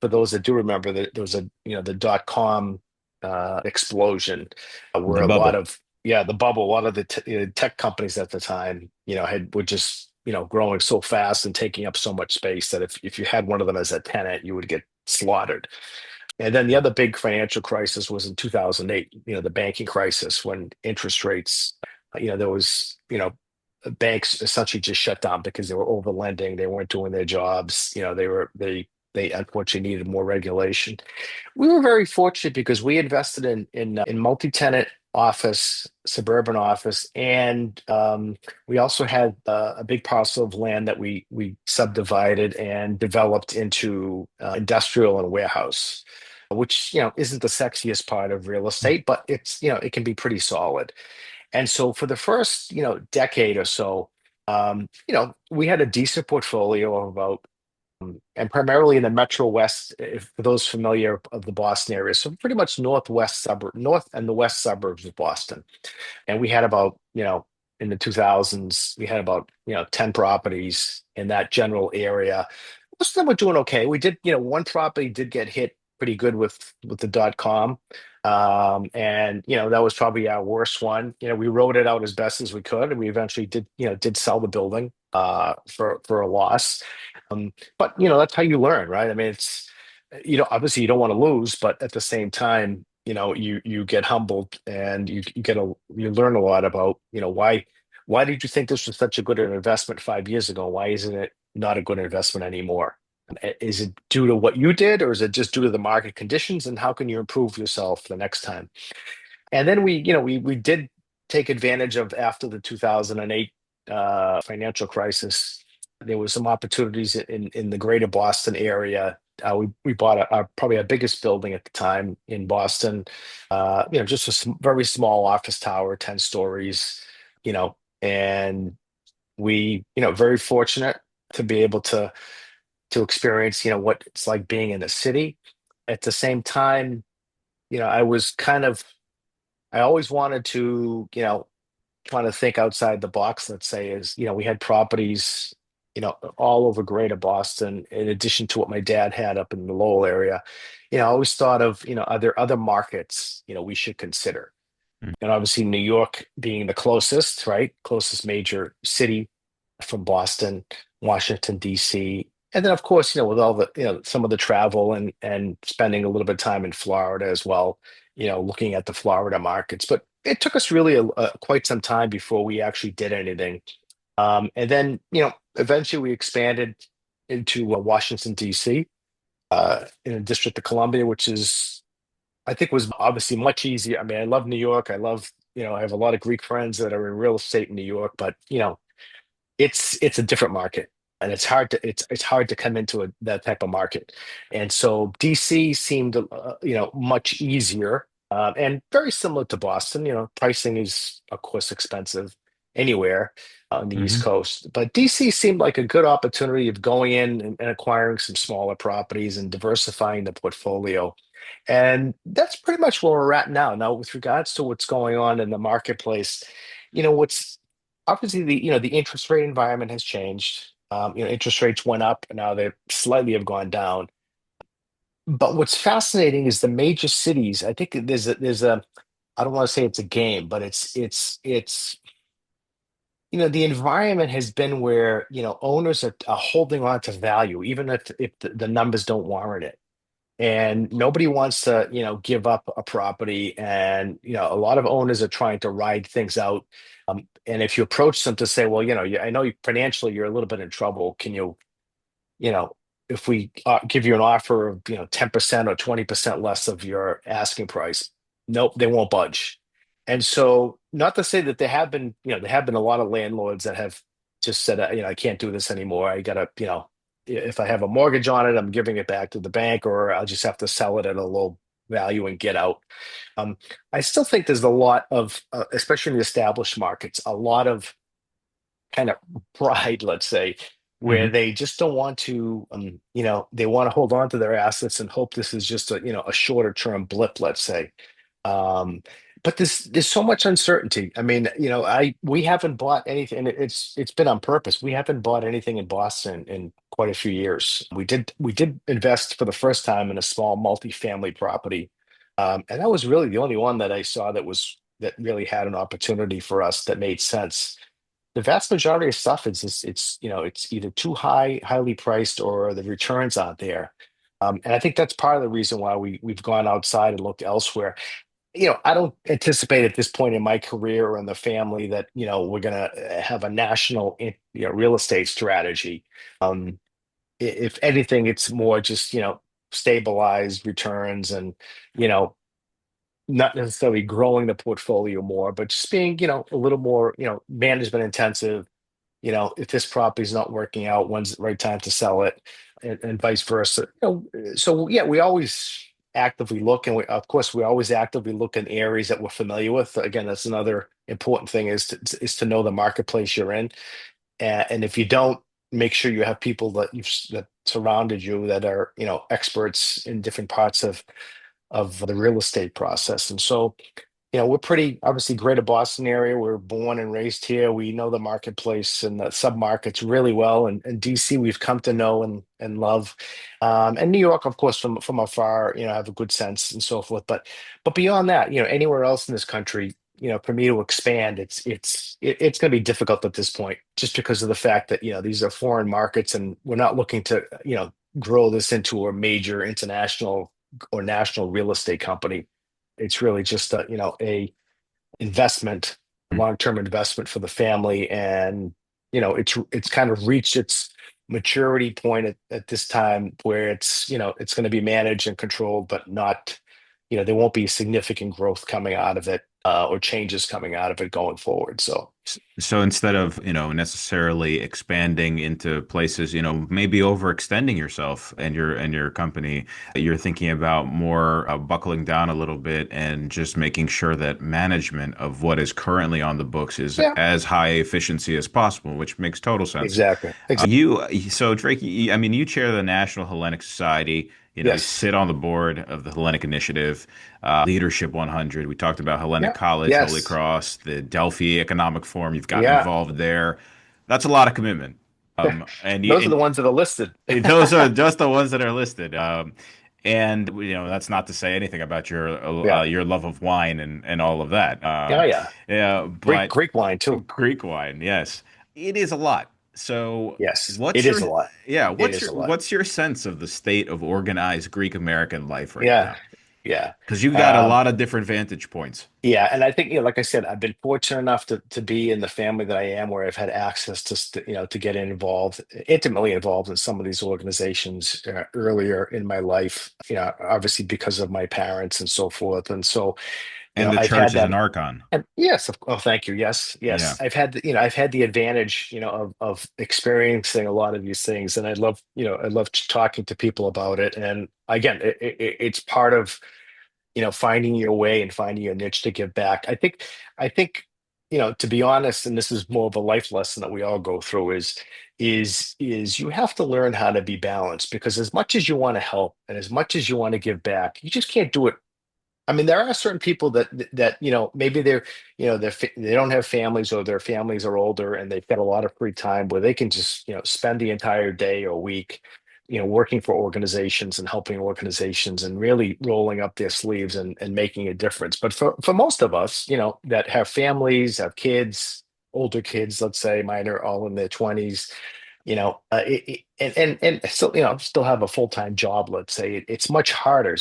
for those that do remember, that there was the dot-com explosion, where The a lot bubble. of, yeah, the bubble, a lot of the tech companies at the time, were just, growing so fast and taking up so much space that if you had one of them as a tenant, you would get slaughtered. And then the other big financial crisis was in 2008, the banking crisis, when interest rates, there was, banks essentially just shut down because they were over lending, they weren't doing their jobs, they unfortunately needed more regulation. We were very fortunate because we invested in multi-tenant office, suburban office, and we also had a big parcel of land that we subdivided and developed into industrial and warehouse, which isn't the sexiest part of real estate, but it's it can be pretty solid. And so for the first decade or so, we had a decent portfolio of about, and primarily in the Metro West, if for those familiar of the Boston area, so pretty much north and the west suburbs of Boston. And we had about, in the 2000s, we had about, 10 properties in that general area. Most of them were doing okay. We did, one property did get hit pretty good with the .com. And that was probably our worst one. We wrote it out as best as we could, and we eventually did sell the building for a loss. But that's how you learn, right? I mean, it's obviously you don't want to lose, but at the same time, you get humbled, and you learn a lot about why did you think this was such a good investment 5 years ago? Why isn't it not a good investment anymore? Is it due to what you did, or is it just due to the market conditions? And how can you improve yourself the next time? And then we did take advantage of, after the 2008 financial crisis. There was some opportunities in the greater Boston area. We bought probably our biggest building at the time in Boston. Just a very small office tower, 10 stories. And we very fortunate to be able to experience what it's like being in the city. At the same time, I was kind of, I always wanted to, trying to think outside the box. Let's say, is we had properties all over greater Boston, in addition to what my dad had up in the Lowell area. I always thought of, are there other markets we should consider? And obviously New York being the closest, right, closest major city from Boston, Washington, D.C. And then, of course, with all the, some of the travel, and spending a little bit of time in Florida as well, looking at the Florida markets. But it took us really quite some time before we actually did anything. And then, eventually we expanded. into Washington, D.C., in the District of Columbia, which is, I think, was obviously much easier. I mean, I love New York. I love, I have a lot of Greek friends that are in real estate in New York, but it's a different market, and it's hard to come into that type of market. And so DC seemed much easier, and very similar to Boston. Pricing is of course expensive anywhere on the East Hmm. Coast, but DC seemed like a good opportunity of going in and acquiring some smaller properties and diversifying the portfolio. And that's pretty much where we're at now. Now, with regards to what's going on in the marketplace, what's obviously the interest rate environment has changed. Interest rates went up, and now they slightly have gone down. But what's fascinating is the major cities. I think there's a I don't want to say it's a game, but it's the environment has been where owners are holding on to value, even if the numbers don't warrant it, and nobody wants to give up a property. And a lot of owners are trying to ride things out. And if you approach them to say, well, I know financially you're a little bit in trouble, can you know if we give you an offer of 10% or 20% less of your asking price, nope, they won't budge. And so, not to say that there have been a lot of landlords that have just said, I can't do this anymore. I gotta, if I have a mortgage on it, I'm giving it back to the bank, or I'll just have to sell it at a low value and get out. um, I still think there's a lot of especially in the established markets, a lot of kind of pride, let's say, where Hmm. they just don't want to, they want to hold on to their assets and hope this is just a shorter term blip, let's say. Um, but there's so much uncertainty. I mean, we haven't bought anything, and it's been on purpose. We haven't bought anything in Boston in quite a few years. We did invest for the first time in a small multifamily property, and that was really the only one that I saw that really had an opportunity for us that made sense. The vast majority of stuff is just, it's either too highly priced, or the returns aren't there. And I think that's part of the reason why we've gone outside and looked elsewhere. I don't anticipate at this point in my career or in the family that we're gonna have a national real estate strategy. Um, if anything, it's more just stabilized returns, and you know not necessarily growing the portfolio more, but just being, a little more, management intensive. If this property is not working out, when's the right time to sell it, and vice versa. So yeah, we always actively look, and of course we always actively look in areas that we're familiar with. Again, that's another important thing, is to know the marketplace you're in. And if you don't, make sure you have people that surrounded you that are, experts in different parts of the real estate process. And so, we're pretty obviously Greater Boston area. We're born and raised here. We know the marketplace and the submarkets really well. And DC, we've come to know and love. And New York, of course, from afar, have a good sense and so forth. But beyond that, anywhere else in this country, for me to expand, it's going to be difficult at this point, just because of the fact that these are foreign markets, and we're not looking to grow this into a major international or national real estate company. It's really just a investment, a long-term investment for the family. And it's kind of reached its maturity point at this time, where it's going to be managed and controlled, but not, there won't be significant growth coming out of it, or changes coming out of it going forward. So So instead of, necessarily expanding into places, maybe overextending yourself and your company, you're thinking about more buckling down a little bit and just making sure that management of what is currently on the books is yeah, as high efficiency as possible, which makes total sense. exactly. So Drake, I mean, you chair the National Hellenic Society. You Yes. sit on the board of the Hellenic Initiative, Leadership 100. We talked about Hellenic Yeah. College, Holy Yes. Cross, the Delphi Economic Forum. You've gotten Yeah. involved there. That's a lot of commitment. And Those are the ones that are listed. those are just the ones that are listed. And that's not to say anything about Yeah. your love of wine and all of that. Yeah. Yeah. Yeah, Great, but Greek wine too. Greek wine, yes, it is a lot. So, Yes. what's It is your a lot. yeah, It is a lot. what's your sense of the state of organized Greek American life right Yeah. now? Yeah. Because you got a Um, lot of different vantage points. yeah, and I think, like I said, I've been fortunate enough to be in the family that I am, where I've had access to, to get involved, intimately involved in some of these organizations earlier in my life, obviously because of my parents and so forth. And so, And the I've church had is an that. Archon. And yes, oh, thank you. Yes, Yeah. yes. I've had the advantage, of experiencing a lot of these things, and I love talking to people about it. And again, it's part of, finding your way and finding your niche to give back. I think, to be honest, and this is more of a life lesson that we all go through is you have to learn how to be balanced, because as much as you want to help and as much as you want to give back, you just can't do it. I mean, there are certain people that maybe they don't have families, or their families are older and they've got a lot of free time where they can just spend the entire day or week working for organizations and helping organizations and really rolling up their sleeves and making a difference. But for most of us, that have families, have kids, older kids, let's say mine are all in their 20s, and still, still have a full-time job, let's say, it's much harder.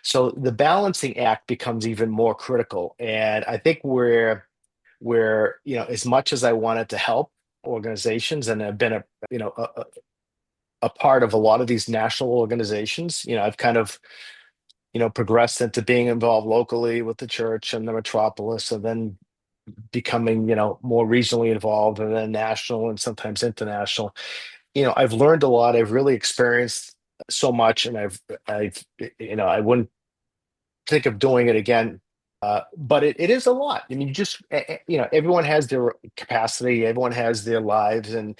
So the balancing act becomes even more critical. And I think where as much as I wanted to help organizations, and I've been a part of a lot of these national organizations, I've kind of progressed into being involved locally with the church and the metropolis, and then becoming more regionally involved, and then national and sometimes international. I've learned a lot. I've really experienced so much, and I've I wouldn't think of doing it again. But it is a lot. I mean, everyone has their capacity, everyone has their lives, and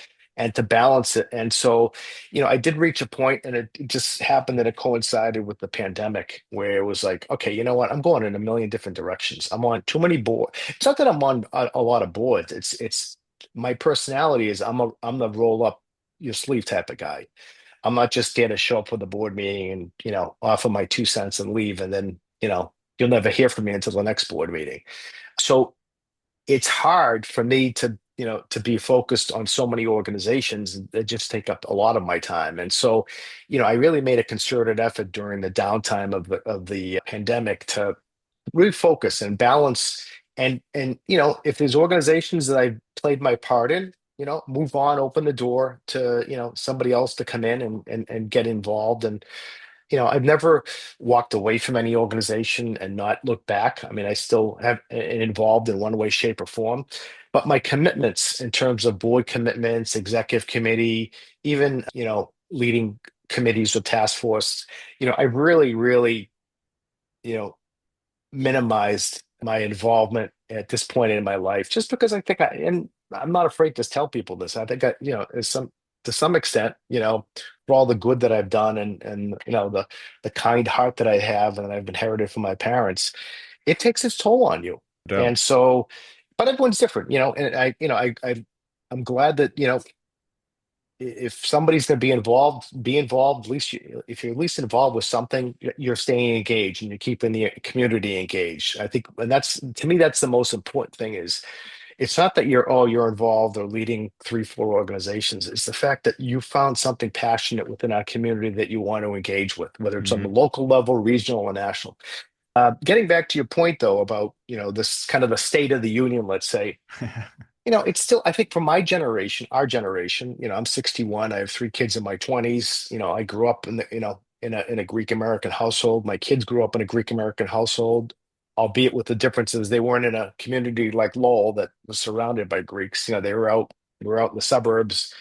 to balance it. And so, I did reach a point, and it just happened that it coincided with the pandemic, where it was like, okay, you know what? I'm going in a million different directions. I'm on too many boards. It's not that I'm on a lot of boards. It's my personality is I'm the roll up your sleeve type of guy. I'm not just there to show up for the board meeting and, offer my 2 cents and leave. And then, you'll never hear from me until the next board meeting. So it's hard for me to be focused on so many organizations that just take up a lot of my time. And so, I really made a concerted effort during the downtime of the pandemic to really focus and balance. And if there's organizations that I've played my part in, move on, open the door to somebody else to come in and get involved. And I've never walked away from any organization and not looked back. I mean, I still have involved in one way, shape, or form. But my commitments in terms of board commitments, executive committee, even leading committees or task force, I really, really you know minimized my involvement at this point in my life, just because and I'm not afraid to tell people this. I think is to some extent, for all the good that I've done, and the kind heart that I have and I've inherited from my parents, it takes its toll on you. No And so, but everyone's different, and I'm glad that, if somebody's going to be involved. At least if you're at least involved with something, you're staying engaged and you're keeping the community engaged. I think, and that's, to me, that's the most important thing. Is it's not that you're involved or leading 3, 4 organizations. It's the fact that you found something passionate within our community that you want to engage with, whether it's on the hmm local level, regional, or national. Getting back to your point, though, about this kind of the state of the union, let's say, it's still, I think, for my generation, our generation, I'm 61. I have 3 kids in my 20s. I grew up in a Greek American household. My kids grew up in a Greek American household, albeit with the differences. They weren't in a community like Lowell that was surrounded by Greeks. They were out in the suburbs,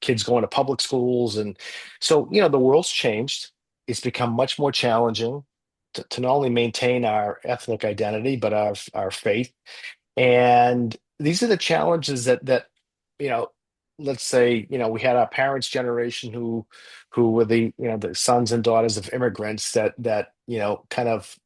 kids going to public schools. And so, the world's changed. It's become much more challenging to not only maintain our ethnic identity, but our faith. And these are the challenges that, you know, let's say, we had our parents' generation who were the sons and daughters of immigrants that kind of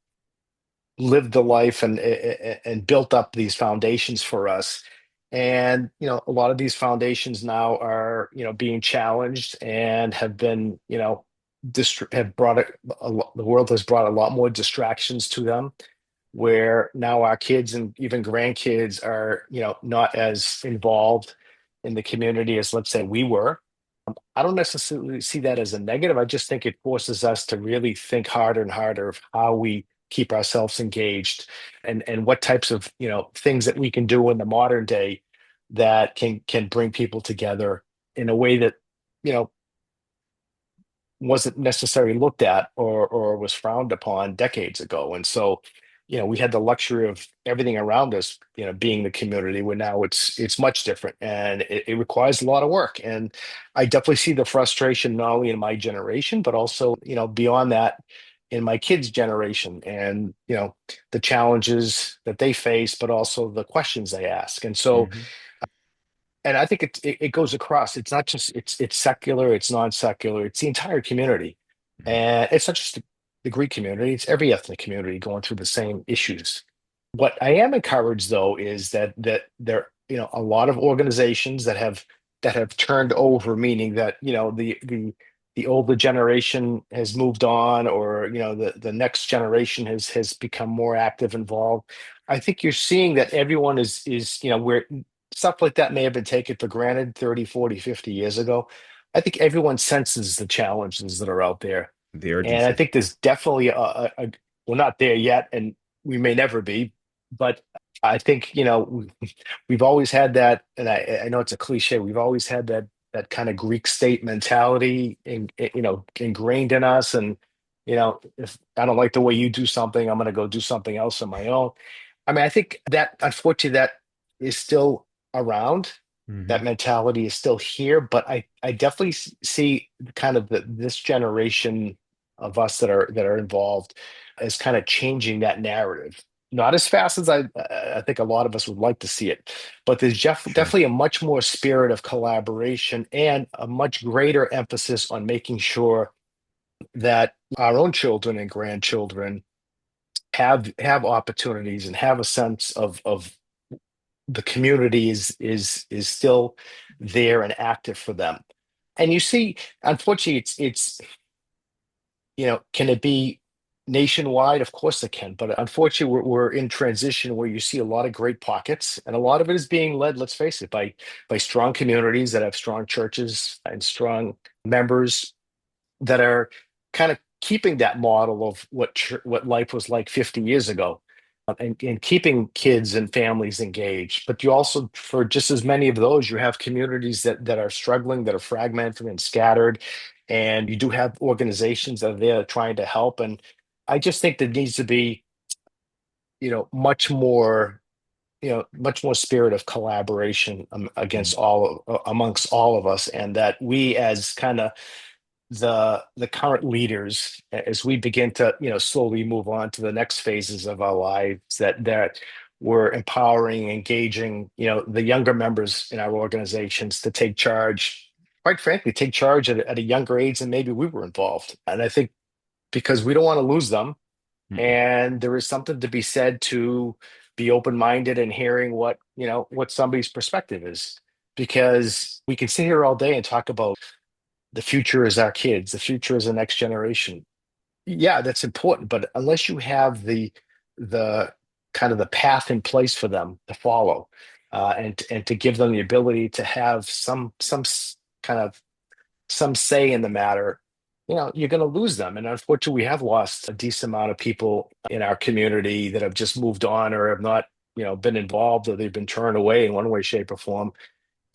lived the life and built up these foundations for us. And a lot of these foundations now are being challenged and have been have brought the world has brought a lot more distractions to them, where now our kids and even grandkids are, not as involved in the community as, let's say, we were. I don't necessarily see that as a negative. I just think it forces us to really think harder and harder of how we keep ourselves engaged and what types of, things that we can do in the modern day that can bring people together in a way that, you know, wasn't necessarily looked at or was frowned upon decades ago. And so, we had the luxury of everything around us, being the community, where now it's much different and it requires a lot of work. And I definitely see the frustration not only in my generation, but also, beyond that in my kids' generation and, the challenges that they face, but also the questions they ask. And so Hmm. and I think it goes across. It's not just it's secular, it's non-secular, it's the entire community. And it's not just the Greek community, it's every ethnic community going through the same issues. What I am encouraged though is that there, a lot of organizations that have turned over, meaning that, the older generation has moved on, or the next generation has become more active, involved. I think you're seeing that everyone is where stuff like that may have been taken for granted 30, 40, 50 years ago. I think everyone senses the challenges that are out there. The And I urgency. think there's definitely we're not there yet, and we may never be, but I think, we've always had that, and I know it's a cliche, we've always had that kind of Greek state mentality ingrained in us. And, if I don't like the way you do something, I'm going to go do something else on my own. I mean, I think that unfortunately that is still around. Hmm. That mentality is still here, but I definitely see kind of this generation of us that are involved as kind of changing that narrative. Not as fast as I think a lot of us would like to see it, but there's Sure. definitely a much more spirit of collaboration and a much greater emphasis on making sure that our own children and grandchildren have opportunities and have a sense of the community is still there and active for them. And you see, unfortunately, it's can it be nationwide? Of course it can, but unfortunately, we're in transition where you see a lot of great pockets, and a lot of it is being led, let's face it, by strong communities that have strong churches and strong members that are kind of keeping that model of what life was like 50 years ago, and keeping kids and families engaged. But you also, for just as many of those, you have communities that are struggling, that are fragmented and scattered, and you do have organizations that are there trying to help. And I just think there needs to be, much more spirit of collaboration, Mm. against amongst all of us, and that we as kind of the current leaders, as we begin to slowly move on to the next phases of our lives, that we're empowering, engaging the younger members in our organizations to take charge, quite frankly take charge at a younger age than maybe we were involved. And I think because we don't want to lose them, Mm-mm. and there is something to be said to be open-minded and hearing what somebody's perspective is, because we can sit here all day and talk about the future is our kids, the future is the next generation. Yeah, that's important, but unless you have the kind of the path in place for them to follow, and to give them the ability to have kind of some say in the matter, you're going to lose them. And unfortunately, we have lost a decent amount of people in our community that have just moved on, or have not, been involved, or they've been turned away in one way, shape, or form.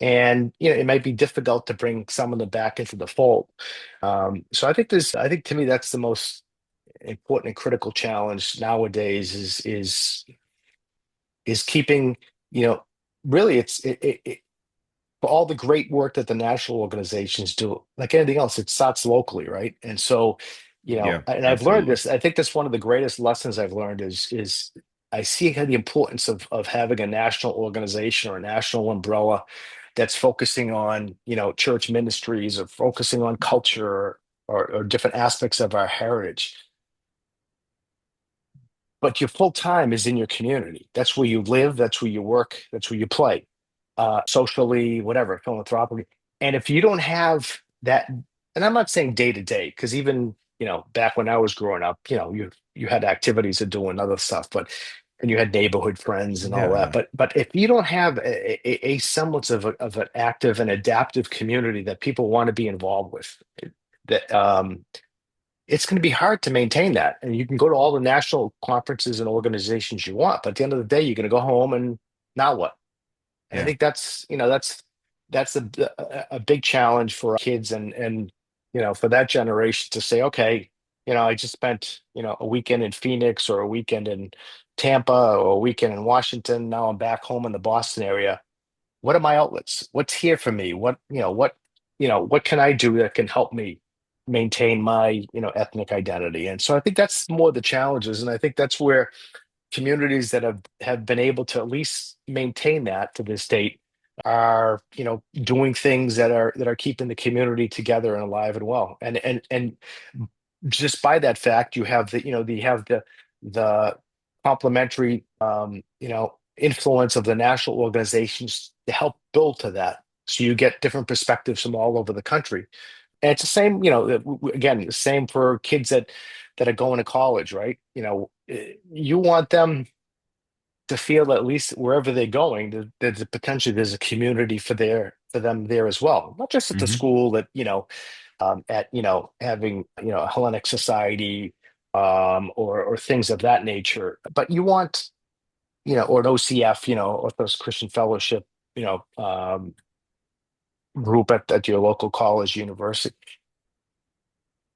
And it might be difficult to bring some of them back into the fold. So I think to me that's the most important and critical challenge nowadays is keeping, you know really for all the great work that the national organizations do, like anything else, it starts locally, right? And so, Yeah, and I've learned absolutely. this. I think that's one of the greatest lessons I've learned is I see the importance of having a national organization or a national umbrella that's focusing on, church ministries, or focusing on culture, or different aspects of our heritage. But your full time is in your community. That's where you live, that's where you work, that's where you play, socially, whatever, philanthropically. And if you don't have that, and I'm not saying day to day, because even, back when I was growing up, you had activities of doing other stuff. But and you had neighborhood friends and all that. Yeah. But if you don't have a semblance of an active and adaptive community that people want to be involved with, that it's going to be hard to maintain that. And you can go to all the national conferences and organizations you want, but at the end of the day, you're going to go home and now what? And I Yeah. think that's a big challenge for kids and for that generation to say, okay, I just spent a weekend in Phoenix or a weekend in Tampa or a weekend in Washington. Now I'm back home in the Boston area. What are my outlets? What's here for me? What can I do that can help me maintain my ethnic identity? And so I think that's more the challenges, and I think that's where communities that have been able to at least maintain that to this date are doing things that are keeping the community together and alive and well, and just by that fact you have the complementary influence of the national organizations to help build to that, so you get different perspectives from all over the country. And it's the same, again, the same for kids that are going to college, right? You want them to feel at least wherever they're going, there's potentially there's a community for them there as well. Not just at the Hmm. school that at having a Hellenic Society or things of that nature, but you want or an OCF, Orthodox Christian Fellowship, you know um, group at your local college, university.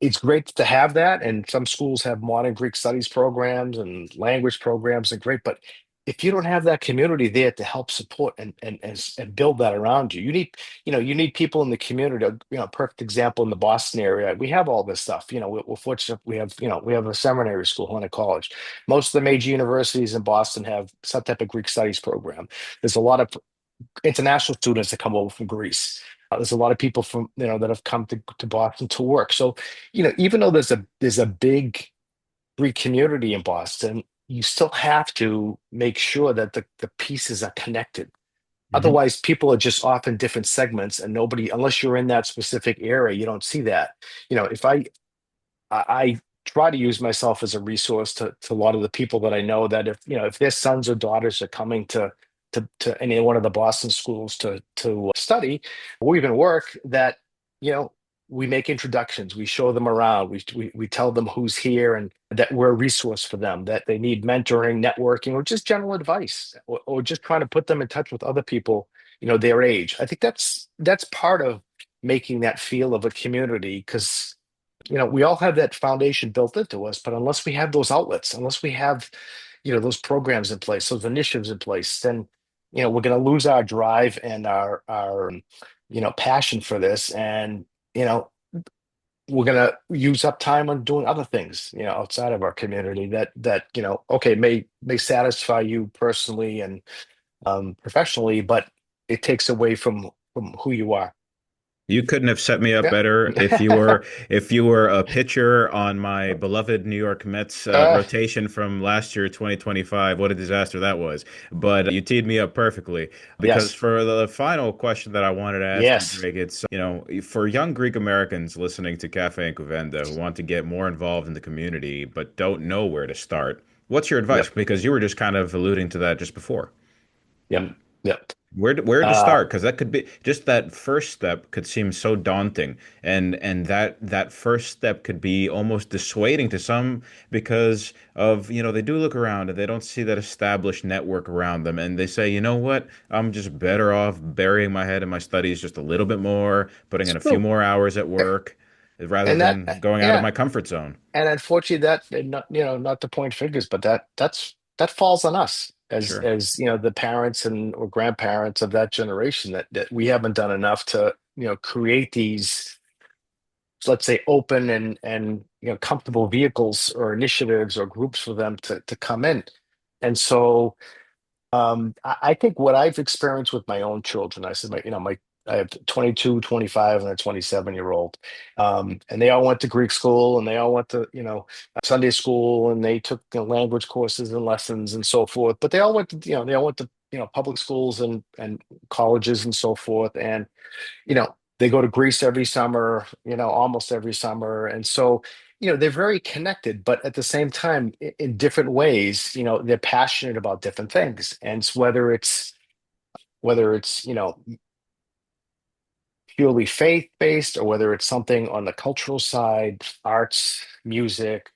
It's great to have that, and some schools have modern Greek studies programs and language programs, and great. But if you don't have that community there to help support and build that around you, you need people in the community. Perfect example in the Boston area, we have all this stuff. We're fortunate. We have a seminary school, Hellenic College. Most of the major universities in Boston have some type of Greek studies program. There's a lot of international students that come over from Greece. There's a lot of people from that have come to Boston to work. So, even though there's a big Greek community in Boston, you still have to make sure that the pieces are connected. Hmm. Otherwise, people are just off in different segments, and nobody, unless you're in that specific area, you don't see that. If I try to use myself as a resource to a lot of the people that I know, that if their sons or daughters are coming to any one of the Boston schools to study or even work, that you know we make introductions, we show them around, we tell them who's here and that we're a resource for them, that they need mentoring, networking, or just general advice, or just trying to put them in touch with other people their age. I think that's part of making that feel of a community, because we all have that foundation built into us, but unless we have those outlets, unless we have, those programs in place, those initiatives in place, then, we're going to lose our drive and our passion for this. And, we're going to use up time on doing other things, outside of our community that, okay, may satisfy you personally and professionally, but it takes away from who you are. You couldn't have set me up Yeah. better if you were a pitcher on my beloved New York Mets Uh, rotation from last year, 2025. What a disaster that was. But you teed me up perfectly because yes. for the final question that I wanted to ask you, Yes. Drake, it's for young Greek Americans listening to Cafe and Kouvénta who want to get more involved in the community but don't know where to start. What's your advice? Yep. Because you were just kind of alluding to that just before. Yep. Yep. Where to Uh, start? Because that could be just that first step could seem so daunting, and that first step could be almost dissuading to some because of they do look around and they don't see that established network around them, and they say, you know what, I'm just better off burying my head in my studies just a little bit more, putting in it's a few true. more hours at work, rather And that, than going out of yeah. my comfort zone. And unfortunately, that, and not, not to point fingers, but that falls on us Sure. as the parents and or grandparents of that generation, that we haven't done enough to, create these, let's say, open and comfortable vehicles or initiatives or groups for them to come in. And so I think what I've experienced with my own children, I said, I have 22, 25, and a 27-year-old. And they all went to Greek school, and they all went to, Sunday school, and they took language courses and lessons and so forth. But they all went to public schools and colleges and so forth. And they go to Greece every summer, almost every summer. And so they're very connected, but at the same time, in different ways, they're passionate about different things. And whether it's purely faith-based, or whether it's something on the cultural side, arts, music,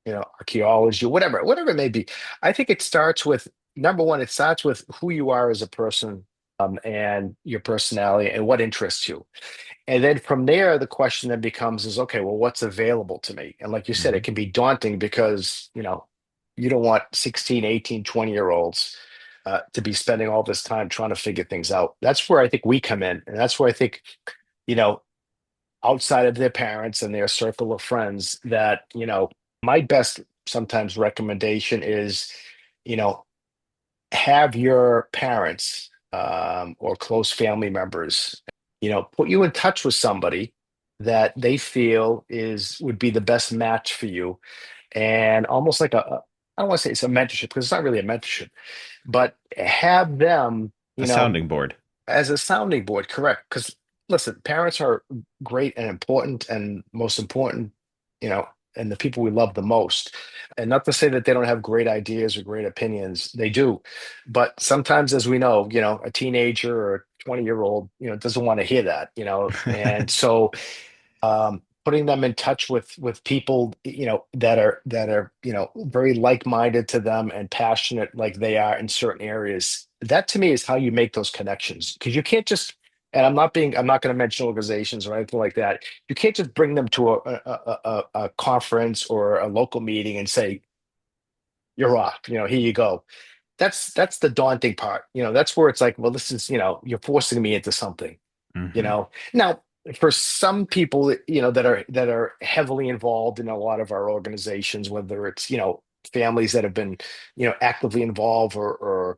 archaeology, whatever it may be. I think it starts with number one, it starts with who you are as a person, and your personality and what interests you. And then from there, the question then becomes is, okay, well, what's available to me? And like you said, it Mhm. can be daunting because, you don't want 16, 18, 20-year olds to be spending all this time trying to figure things out. That's where I think we come in. And that's where I think, you know, outside of their parents and their circle of friends, that, my best sometimes recommendation is, you know, have your parents or close family members, put you in touch with somebody that they feel would be the best match for you, and almost like I don't want to say it's a mentorship because it's not really a mentorship, but have them, A sounding board. as a sounding board, correct? Because listen, parents are great and important, and most important, you know, and the people we love the most. And not to say that they don't have great ideas or great opinions, they do. But sometimes, as we know, a teenager or a 20-year-old, doesn't want to hear that, and so putting them in touch with people, that are very like-minded to them and passionate like they are in certain areas. That to me is how you make those connections, because you can't just, and I'm not going to mention organizations or anything like that. You can't just bring them to a conference or a local meeting and say you're off, here you go. That's the daunting part. That's where it's like, well, this is, you're forcing me into something. Hmm. Now, for some people, that are heavily involved in a lot of our organizations, whether it's, families that have been, actively involved, or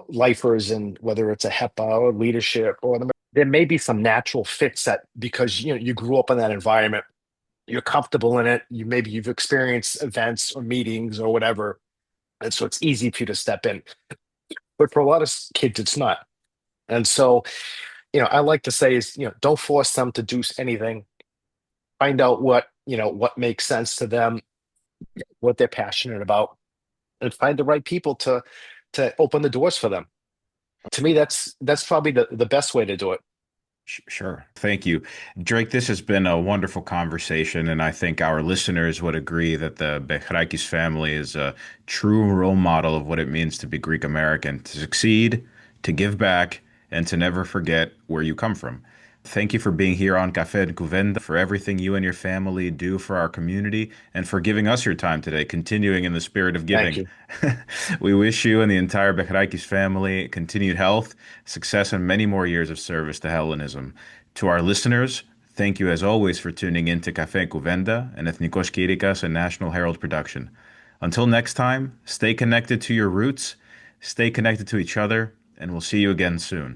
lifers, and whether it's a HEPA or leadership, or there may be some natural fits that, because you grew up in that environment, you're comfortable in it, you've experienced events or meetings or whatever, and so it's easy for you to step in. But for a lot of kids, it's not. And so, I like to say is, don't force them to do anything. Find out what makes sense to them, what they're passionate about, and find the right people to open the doors for them. To me, that's probably the best way to do it. Sure. Thank you. Drake, this has been a wonderful conversation, and I think our listeners would agree that the Behrakis family is a true role model of what it means to be Greek American, to succeed, to give back, and to never forget where you come from. Thank you for being here on Café Kouvénta, for everything you and your family do for our community, and for giving us your time today, continuing in the spirit of Thank giving. you. We wish you and the entire Behrakis family continued health, success, and many more years of service to Hellenism. To our listeners, thank you as always for tuning in to Café Kouvénta, an Ethnikos Kyrikas and National Herald production. Until next time, stay connected to your roots, stay connected to each other, and we'll see you again soon.